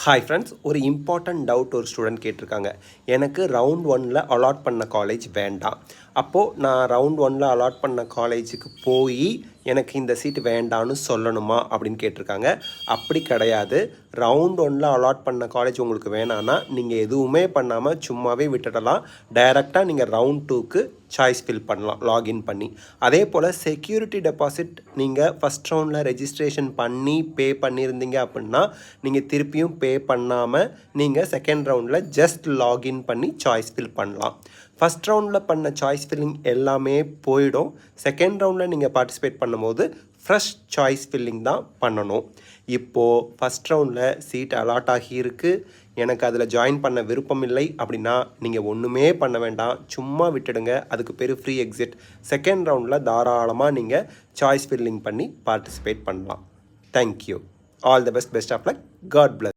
Hi friends, ஒரு important doubt ஒரு student கேட்டிருக்காங்க. எனக்கு ரவுண்ட் ஒன்னில் அலாட் பண்ண காலேஜ் வேண்டாம். அப்போது நான் ரவுண்ட் ஒன்னில் அலாட் பண்ண காலேஜுக்கு போய் எனக்கு இந்த சீட் வேண்டான்னு சொல்லணுமா அப்படின்னு கேட்டிருக்காங்க. அப்படி கிடையாது. ரவுண்ட் ஒன்னில் அலாட் பண்ண காலேஜ் உங்களுக்கு வேணான்னா நீங்கள் எதுவுமே பண்ணாமல் சும்மாவே விட்டுடலாம். டைரெக்டாக நீங்கள் ரவுண்ட் டூக்கு சாய்ஸ் ஃபில் பண்ணலாம் லாகின் பண்ணி. அதே போல் செக்யூரிட்டி டெபாசிட் நீங்கள் ஃபஸ்ட் ரவுண்டில் ரெஜிஸ்ட்ரேஷன் பண்ணி பே பண்ணியிருந்தீங்க அப்படின்னா நீங்கள் திருப்பியும் பே பண்ணாமல் நீங்கள் செகண்ட் ரவுண்டில் ஜஸ்ட் லாகின் பண்ணி சாய்ஸ் ஃபில் பண்ணலாம். ஃபஸ்ட் ரவுண்டில் பண்ண சாய்ஸ் ஃபில்லிங் எல்லாமே போயிடும். செகண்ட் ரவுண்டில் நீங்கள் பார்ட்டிசிபேட் பண்ணும்போது ஃப்ரெஷ் சாய்ஸ் ஃபில்லிங் தான் பண்ணணும். இப்போது ஃபஸ்ட் ரவுண்டில் சீட் அலாட் ஆகியிருக்கு, எனக்கு அதில் ஜாயின் பண்ண விருப்பம் இல்லை அப்படின்னா நீங்கள் ஒன்றுமே பண்ண வேண்டாம், சும்மா விட்டுடுங்க. அதுக்கு பேர் ஃப்ரீ எக்ஸிட். செகண்ட் ரவுண்டில் தாராளமாக நீங்கள் சாய்ஸ் ஃபில்லிங் பண்ணி பார்ட்டிசிபேட் பண்ணலாம். Thank you. All the best of luck. God plus.